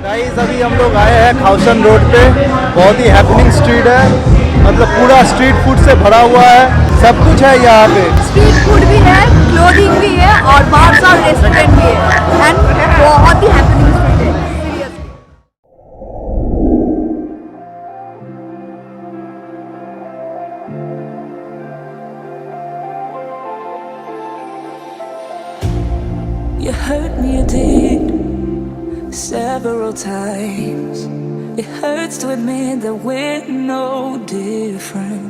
Guys अभी हम लोग आए हैं खाउसन रोड पे। बहुत ही हैपनिंग स्ट्रीट है, मतलब पूरा स्ट्रीट फूड से भरा हुआ है, सब कुछ है यहाँ पे। स्ट्रीट फूड भी है, क्लोथिंग भी है और बाहर साहब रेस्टोरेंट भी है एंड बहुत ही हैपनिंग स्ट्रीट है seriously. You hurt me, you did, several times. It hurts to admit that we're no different.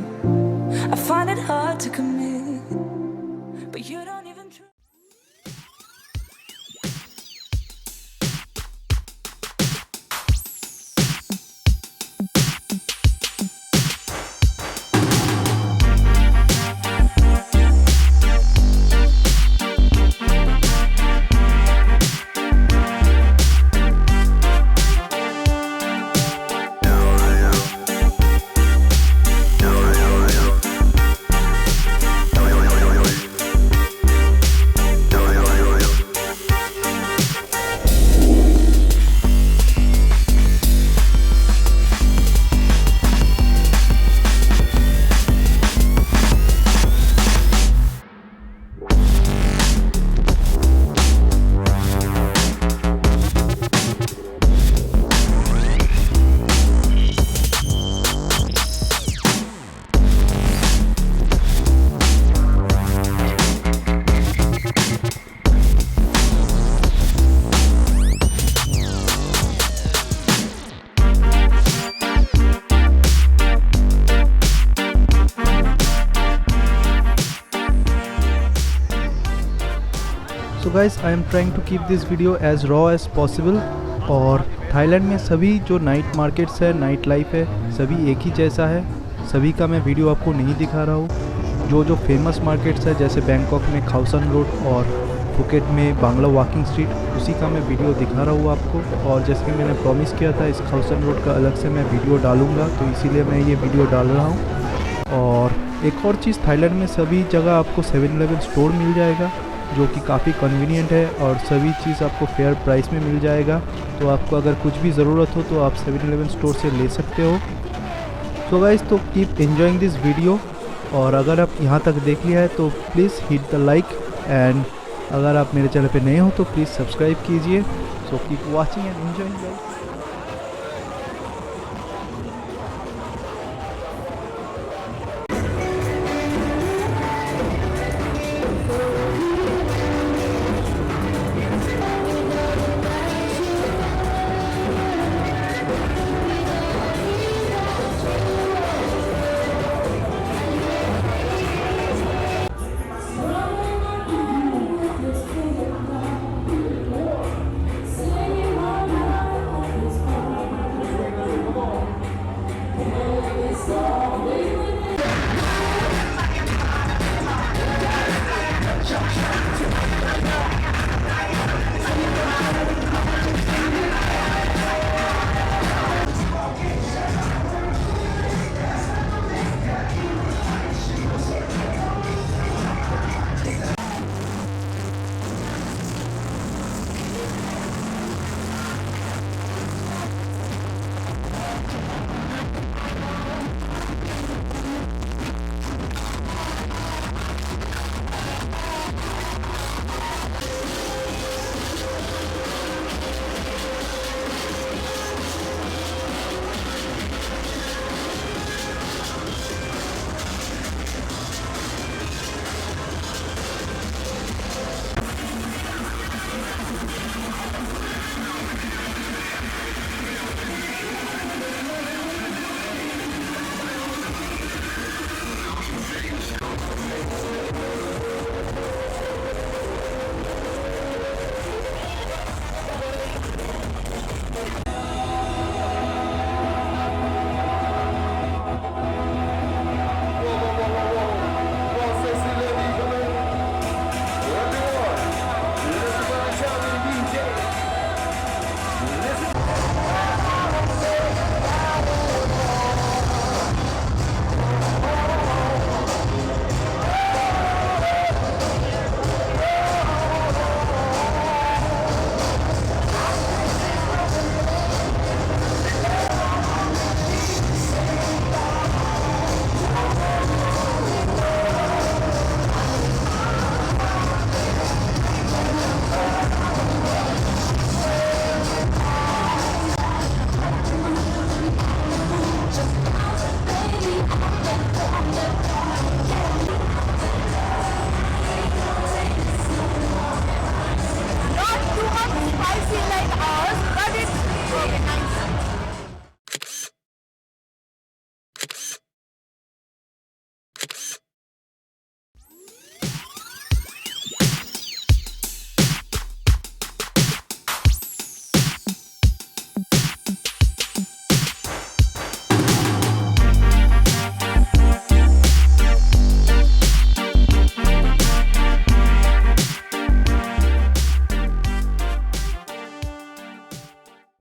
I find it hard to commit, but you don't even try. So guys I am trying to keep this video as raw as possible. और Thailand में सभी जो night markets है, night life है, सभी एक ही जैसा है। सभी का मैं वीडियो आपको नहीं दिखा रहा हूँ। जो फेमस मार्केट्स है जैसे बैंकॉक में खाउसन रोड और फुकेट में बांग्ला वॉकिंग स्ट्रीट, उसी का मैं वीडियो दिखा रहा हूँ आपको। और जैसे कि मैंने प्रॉमिस किया था इस खाउसन रोड का अलग से मैं वीडियो डालूँगा, तो इसीलिए मैं ये वीडियो डाल रहा हूँ। और एक और चीज़, थाईलैंड में सभी जगह आपको 7-Eleven स्टोर मिल जाएगा जो कि काफ़ी कन्वीनियंट है और सभी चीज़ आपको फेयर प्राइस में मिल जाएगा। तो आपको अगर कुछ भी ज़रूरत हो तो आप 7-Eleven स्टोर से ले सकते हो। सो गाइस, तो कीप एंजॉइंग दिस वीडियो। और अगर आप यहाँ तक देख लिया है तो please hit the like, and अगर आप मेरे चैनल पे नए हो तो प्लीज़ सब्सक्राइब कीजिए। So keep watching and enjoying guys.